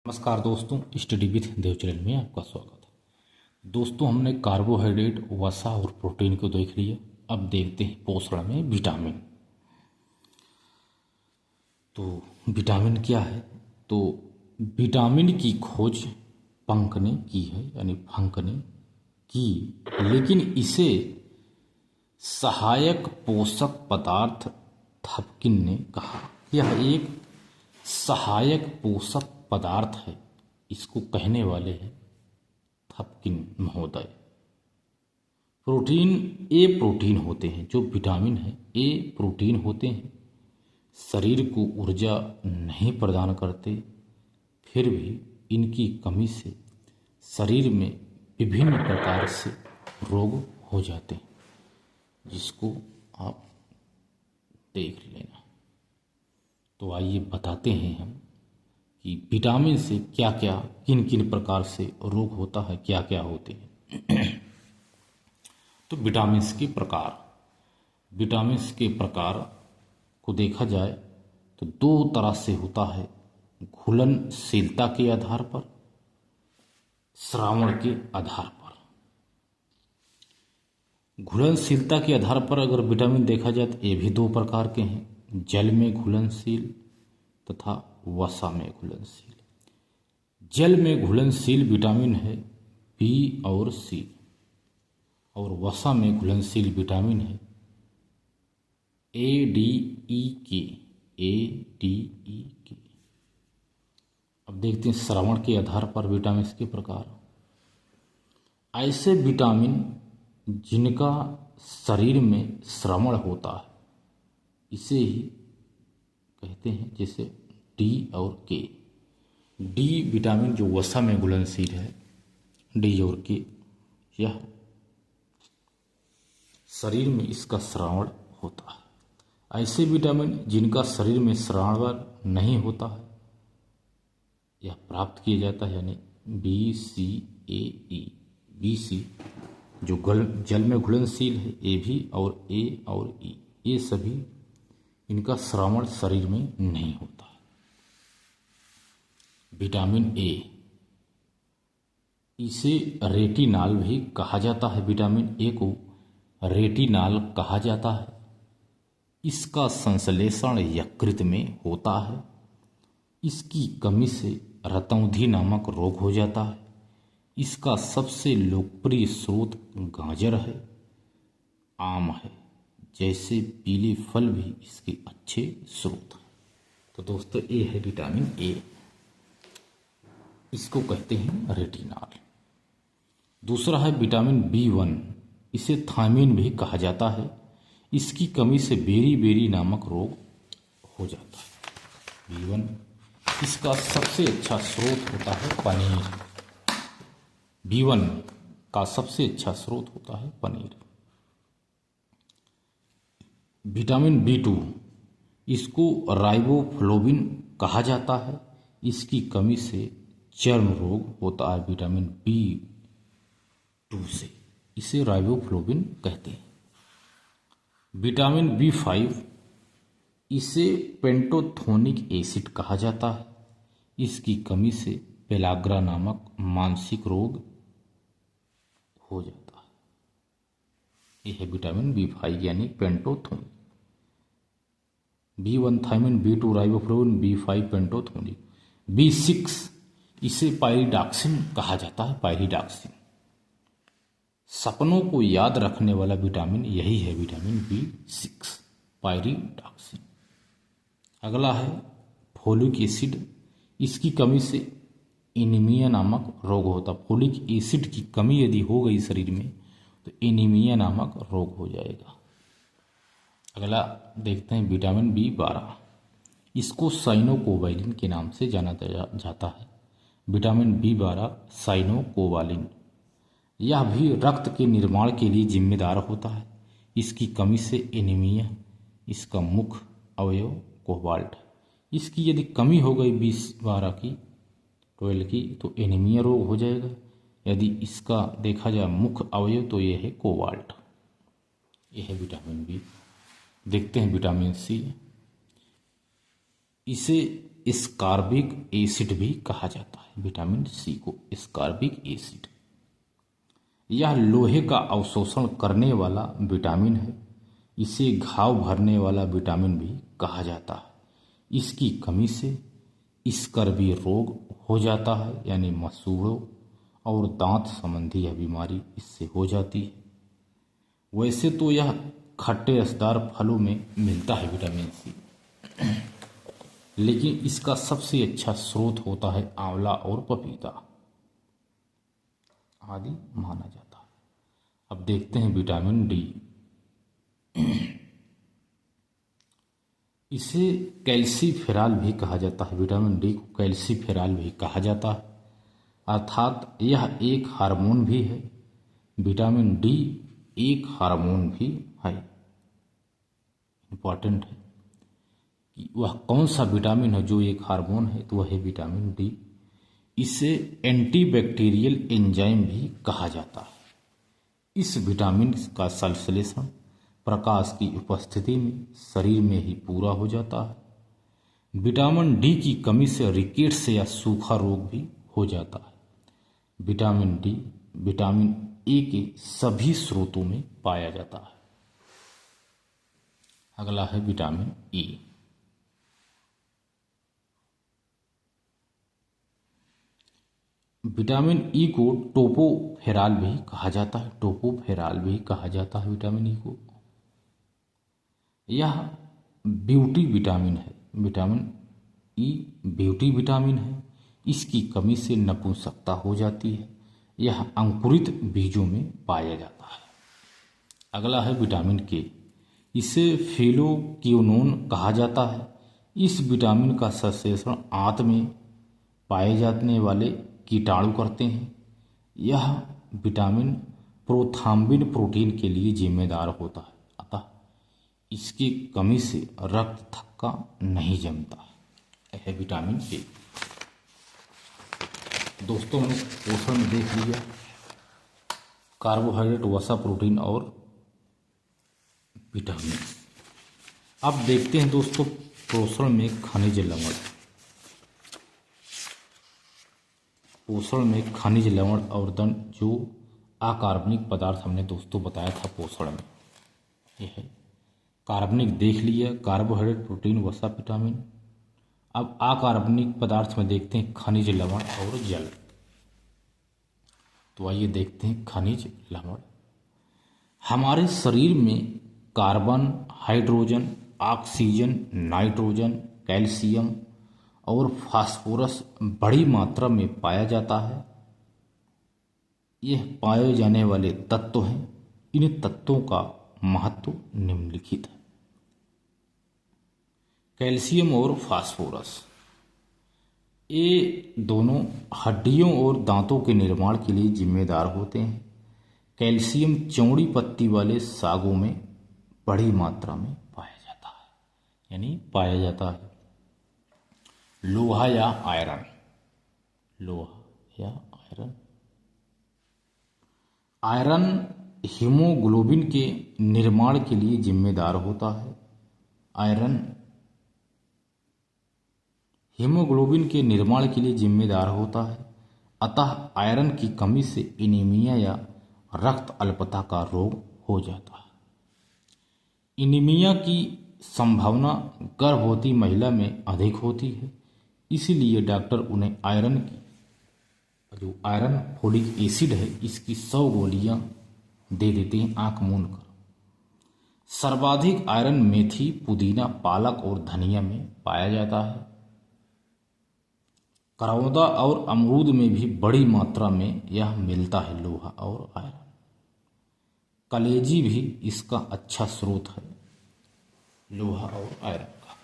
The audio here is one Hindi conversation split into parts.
नमस्कार दोस्तों, स्टडी विथ देव चैनल में आपका स्वागत है। दोस्तों, हमने कार्बोहाइड्रेट, वसा और प्रोटीन को देख लिया। अब देखते हैं पोषण में विटामिन। तो विटामिन क्या है? तो विटामिन की खोज पंक ने की है, यानी फंक ने की, लेकिन इसे सहायक पोषक पदार्थ थपकिन ने कहा। यह एक सहायक पोषक पदार्थ है, इसको कहने वाले हैं थपकिन महोदय। प्रोटीन, ए प्रोटीन होते हैं, जो विटामिन है ए प्रोटीन होते हैं, शरीर को ऊर्जा नहीं प्रदान करते, फिर भी इनकी कमी से शरीर में विभिन्न प्रकार से रोग हो जाते हैं, जिसको आप देख लेना। तो आइए बताते हैं हम कि विटामिन से क्या क्या, किन किन प्रकार से रोग होता है, क्या क्या होते हैं। तो विटामिन्स के प्रकार, विटामिन्स के प्रकार को देखा जाए तो दो तरह से होता है। घुलनशीलता के आधार पर, श्रावण के आधार पर। घुलनशीलता के आधार पर अगर विटामिन देखा जाए तो ये भी दो प्रकार के हैं, जल में घुलनशील तथा वसा में घुलनशील। जल में घुलनशील विटामिन है बी और सी, और वसा में घुलनशील विटामिन है ए डी ई के। ए डी ई के। अब देखते हैं श्रवण के आधार पर विटामिन के प्रकार। ऐसे विटामिन जिनका शरीर में श्रवण होता है, इसे ही कहते हैं, जैसे डी और के। डी विटामिन जो वसा में घुलनशील है, डी और के, यह शरीर में इसका श्रावण होता है। ऐसे विटामिन जिनका शरीर में श्रावण नहीं होता है, यह प्राप्त किया जाता है, यानी बी सी ए ई। बी सी जो जल में घुलनशील है, ए भी, और ए और ई, ये सभी इनका श्रावण शरीर में नहीं होता है। विटामिन ए, इसे रेटिनाल भी कहा जाता है। विटामिन ए को रेटिनाल कहा जाता है। इसका संश्लेषण यकृत में होता है। इसकी कमी से रतौंधी नामक रोग हो जाता है। इसका सबसे लोकप्रिय स्रोत गाजर है, आम है, जैसे पीले फल भी इसके अच्छे स्रोत हैं। तो दोस्तों, ये है विटामिन ए, इसको कहते हैं रेटिनाल। दूसरा है विटामिन बी1, इसे थायमिन भी कहा जाता है। इसकी कमी से बेरी बेरी नामक रोग हो जाता है। बी1, इसका सबसे अच्छा स्रोत होता है पनीर। बी1 का सबसे अच्छा स्रोत होता है पनीर। विटामिन बी2, इसको राइबोफ्लोविन कहा जाता है। इसकी कमी से चर्म रोग होता है विटामिन बी2 से, इसे राइबोफ्लोविन कहते हैं। विटामिन बी5, इसे पेंटोथोनिक एसिड कहा जाता है। इसकी कमी से पेलाग्रा नामक मानसिक रोग हो जाता है। यह है विटामिन बी5, यानी पेंटोथोनिक। B1 thiamine, बी2 riboflavin, B5 पेंटोथोनिक। B6, इसे पायरिडॉक्सिन कहा जाता है। पायरिडॉक्सिन, सपनों को याद रखने वाला विटामिन यही है, विटामिन बी6, पायरिडॉक्सिन। अगला है फोलिक एसिड। इसकी कमी से एनीमिया नामक रोग होता है। फोलिक एसिड की कमी यदि हो गई शरीर में तो एनीमिया नामक रोग हो जाएगा। अगला देखते हैं विटामिन बी12, इसको साइनोकोबालिन के नाम से जाना जाता है। विटामिन बी12 साइनोकोबालिन, यह भी रक्त के निर्माण के लिए जिम्मेदार होता है। इसकी कमी से एनीमिया, इसका मुख्य अवयव कोबाल्ट, इसकी यदि कमी हो गई 12 की, 12 की, तो एनीमिया रोग हो जाएगा। यदि इसका देखा जाए मुख्य अवयव तो यह है कोबाल्ट। यह है विटामिन बी। देखते हैं विटामिन सी, इसे एस्कॉर्बिक एसिड भी कहा जाता है। विटामिन सी को एस्कॉर्बिक एसिड। यह लोहे का अवशोषण करने वाला विटामिन है। इसे घाव भरने वाला विटामिन भी कहा जाता है। इसकी कमी से स्कर्वी रोग हो जाता है, यानी मसूड़ों और दांत संबंधी यह बीमारी इससे हो जाती है। वैसे तो यह खट्टे रसदार फलों में मिलता है विटामिन सी, लेकिन इसका सबसे अच्छा स्रोत होता है आंवला और पपीता आदि माना जाता है। अब देखते हैं विटामिन डी। इसे कैल्सीफेरॉल भी कहा जाता है। विटामिन डी को कैल्सीफेरॉल भी कहा जाता है, अर्थात यह एक हार्मोन भी है। विटामिन डी एक हार्मोन भी है। इंपॉर्टेंट है कि वह कौन सा विटामिन है जो एक हार्मोन है, तो वह है विटामिन डी। इसे एंटीबैक्टीरियल एंजाइम भी कहा जाता है। इस विटामिन का संश्लेषण प्रकाश की उपस्थिति में शरीर में ही पूरा हो जाता है। विटामिन डी की कमी से रिकेट्स या सूखा रोग भी हो जाता है। विटामिन डी विटामिन ए के सभी स्रोतों में पाया जाता है। अगला है विटामिन ई। विटामिन ई को टोकोफेरॉल भी कहा जाता है। टोकोफेरॉल भी कहा जाता है विटामिन ई को। यह ब्यूटी विटामिन है। विटामिन ई ब्यूटी विटामिन है। इसकी कमी से नपुंसकता हो जाती है। यह अंकुरित बीजों में पाया जाता है। अगला है विटामिन के। इसे फिलोक्विनोन कहा जाता है। इस विटामिन का संश्लेषण आंत में पाए जाने वाले कीटाणु करते हैं। यह विटामिन प्रोथाम्बिन प्रोटीन के लिए जिम्मेदार होता है, अतः इसकी कमी से रक्त थक्का नहीं जमता। यह विटामिन ए। दोस्तों, हमने पोषण में देख लिया कार्बोहाइड्रेट, वसा, प्रोटीन और विटामिन। अब देखते हैं दोस्तों पोषण में खनिज लवण। पोषण में खनिज लवण और दंड, जो अकार्बनिक पदार्थ हमने दोस्तों बताया था पोषण में, यह है कार्बनिक देख लिया, कार्बोहाइड्रेट, प्रोटीन, वसा, विटामिन। अब अकार्बनिक पदार्थ में देखते हैं खनिज लवण और जल। तो आइए देखते हैं खनिज लवण। हमारे शरीर में carbon, hydrogen, oxygen, nitrogen, calcium और फास्फोरस बड़ी मात्रा में पाया जाता है। यह पाए जाने वाले तत्व हैं। इन तत्वों का महत्व निम्नलिखित है। कैल्शियम और फास्फोरस, ये दोनों हड्डियों और दांतों के निर्माण के लिए जिम्मेदार होते हैं। कैल्शियम चौड़ी पत्ती वाले सागों में बड़ी मात्रा में पाया जाता है, यानी पाया जाता है। लोहा या आयरन, लोहा या आयरन। आयरन हीमोग्लोबिन के निर्माण के लिए जिम्मेदार होता है। आयरन हीमोग्लोबिन के निर्माण के लिए जिम्मेदार होता है, अतः आयरन की कमी से एनीमिया या रक्त अल्पता का रोग हो जाता है। एनीमिया की संभावना गर्भवती महिला में अधिक होती है, इसीलिए डॉक्टर उन्हें आयरन की, जो आयरन फोलिक एसिड है, इसकी 100 गोलियां दे देते हैं आंख मूंद कर। सर्वाधिक आयरन मेथी, पुदीना, पालक और धनिया में पाया जाता है। करौंदा और अमरूद में भी बड़ी मात्रा में यह मिलता है, लोहा और आयरन। कलेजी भी इसका अच्छा स्रोत है, लोहा और आयरन का।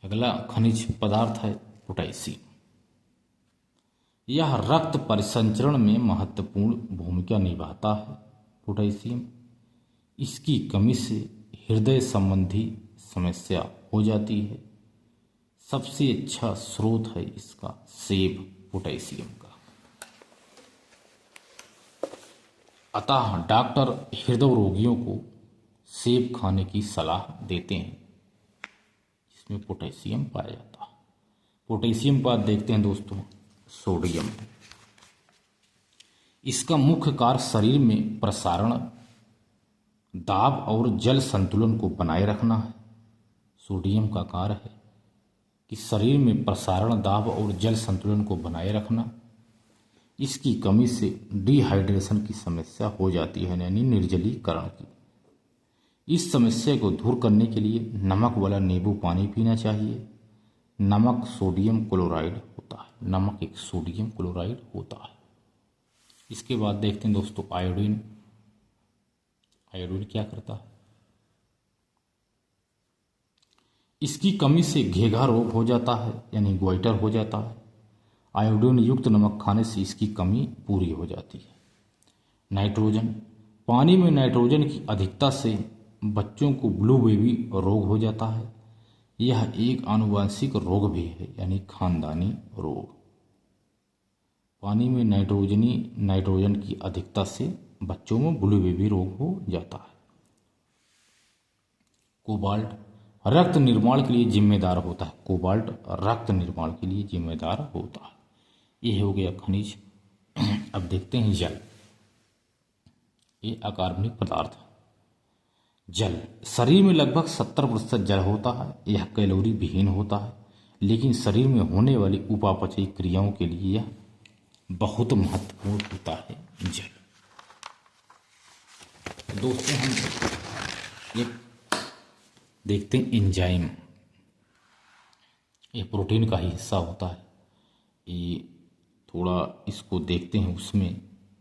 अगला खनिज पदार्थ है पोटेशियम। यह रक्त परिसंचरण में महत्वपूर्ण भूमिका निभाता है। पोटेशियम, इसकी कमी से हृदय संबंधी समस्या हो जाती है। सबसे अच्छा स्रोत है इसका सेब, पोटेशियम का। अतः डॉक्टर हृदय रोगियों को सेब खाने की सलाह देते हैं, जिसमें पोटेशियम पाया जाता है। पोटेशियम के बाद देखते हैं दोस्तों सोडियम। इसका मुख्य कार्य शरीर में प्रसारण, दाब और जल संतुलन को बनाए रखना है। सोडियम का कार्य है कि शरीर में प्रसारण, दाब और जल संतुलन को बनाए रखना। इसकी कमी से डिहाइड्रेशन की समस्या हो जाती है, यानी निर्जलीकरण की। इस समस्या को दूर करने के लिए नमक वाला नींबू पानी पीना चाहिए। नमक सोडियम क्लोराइड होता है, नमक एक सोडियम क्लोराइड होता है। इसके बाद देखते हैं दोस्तों आयोडीन। आयोडीन क्या करता है? इसकी कमी से घेघा रोग हो जाता है, यानी गोइटर हो जाता है। आयोडीन युक्त नमक खाने से इसकी कमी पूरी हो जाती है। नाइट्रोजन, पानी में नाइट्रोजन की अधिकता से बच्चों को ब्लू बेबी रोग हो जाता है। यह एक आनुवंशिक रोग भी है, यानी खानदानी रोग। पानी में नाइट्रोजन की अधिकता से बच्चों में ब्लू बेबी रोग हो जाता है। कोबाल्ट रक्त निर्माण के लिए जिम्मेदार होता है। कोबाल्ट रक्त निर्माण के लिए जिम्मेदार होता है। यह हो गया खनिज। अब देखते हैं जल। ये अकार्बनिक पदार्थ है। जल शरीर में लगभग 70% जल होता है। यह कैलोरी विहीन होता है, लेकिन शरीर में होने वाली उपापचयी क्रियाओं के लिए यह बहुत महत्वपूर्ण होता है जल। दोस्तों हम एक देखते हैं एंजाइम। ये प्रोटीन का ही हिस्सा होता है। ये थोड़ा इसको देखते हैं, उसमें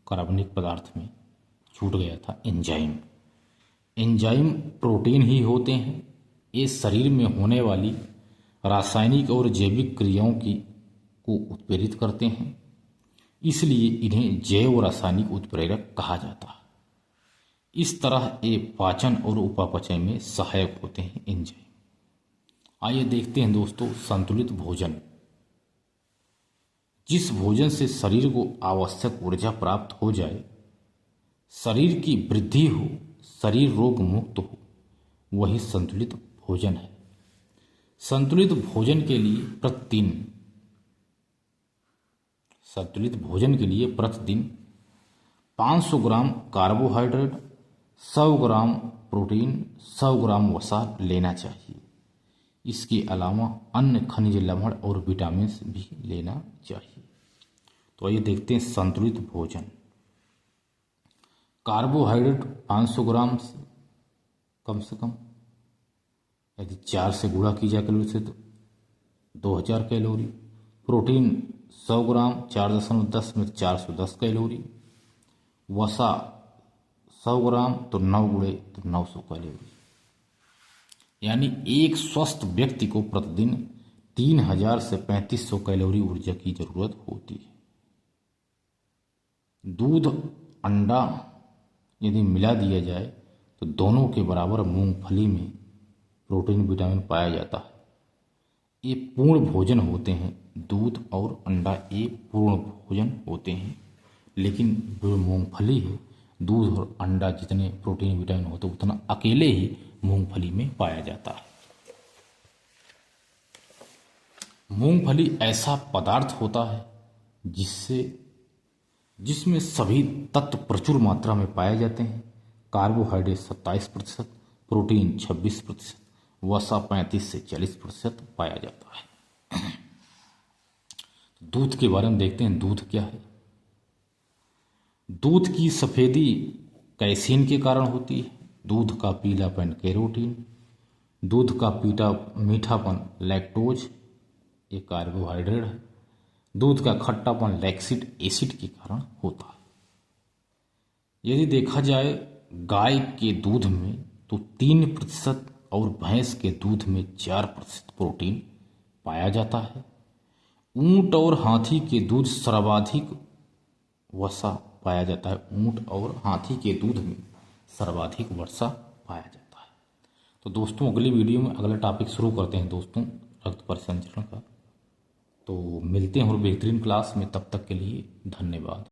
कार्बनिक पदार्थ में छूट गया था एंजाइम। एंजाइम प्रोटीन ही होते हैं। ये शरीर में होने वाली रासायनिक और जैविक क्रियाओं को उत्प्रेरित करते हैं, इसलिए इन्हें जैव रासायनिक उत्प्रेरक कहा जाता है। इस तरह ये पाचन और उपापचय में सहायक होते हैं एंजाइम। आइए देखते हैं दोस्तों संतुलित भोजन। जिस भोजन से शरीर को आवश्यक ऊर्जा प्राप्त हो जाए, शरीर की वृद्धि हो, शरीर रोग मुक्त हो, वही संतुलित भोजन है। संतुलित भोजन के लिए प्रतिदिन 500 ग्राम कार्बोहाइड्रेट, 100 ग्राम प्रोटीन, 100 ग्राम वसा लेना चाहिए। इसके अलावा अन्य खनिज लवण और विटामिन भी लेना चाहिए। तो आइए देखते हैं संतुलित भोजन। कार्बोहाइड्रेट 500 ग्राम से कम, यदि 4 से गुणा की जाए कैलोरी से तो 2000 कैलोरी। प्रोटीन 100 ग्राम 4.10 में 410 कैलोरी। वसा 100 ग्राम तो 9 गुणे तो 900 कैलोरी। यानी एक स्वस्थ व्यक्ति को प्रतिदिन 3000 से 3500 कैलोरी ऊर्जा की जरूरत होती है। दूध, अंडा यदि मिला दिया जाए तो दोनों के बराबर मूंगफली में प्रोटीन, विटामिन पाया जाता है। ये पूर्ण भोजन होते हैं। दूध और अंडा ये पूर्ण भोजन होते हैं, लेकिन जो मूंगफली है, दूध और अंडा जितने प्रोटीन, विटामिन होते हैं उतना अकेले ही मूंगफली में पाया जाता है। मूंगफली ऐसा पदार्थ होता है जिसमें सभी तत्व प्रचुर मात्रा में पाए जाते हैं। कार्बोहाइड्रेट 27%, प्रोटीन 26%, वसा 35 से 40% पाया जाता है। दूध के बारे में देखते हैं। दूध क्या है? दूध की सफेदी कैसीन के कारण होती है। दूध का पीलापन कैरोटीन, दूध का मीठापन लैक्टोज, ये कार्बोहाइड्रेट है। दूध का खट्टापन लैक्टिक एसिड के कारण होता है। यदि देखा जाए गाय के दूध में तो 3% और भैंस के दूध में 4% प्रोटीन पाया जाता है। ऊंट और हाथी के दूध सर्वाधिक वसा पाया जाता है। ऊंट और हाथी के दूध में सर्वाधिक वसा पाया जाता है। तो दोस्तों अगली वीडियो में अगला टॉपिक शुरू करते हैं दोस्तों रक्त परिसंचरण का। तो मिलते हैं और बेहतरीन क्लास में, तब तक के लिए धन्यवाद।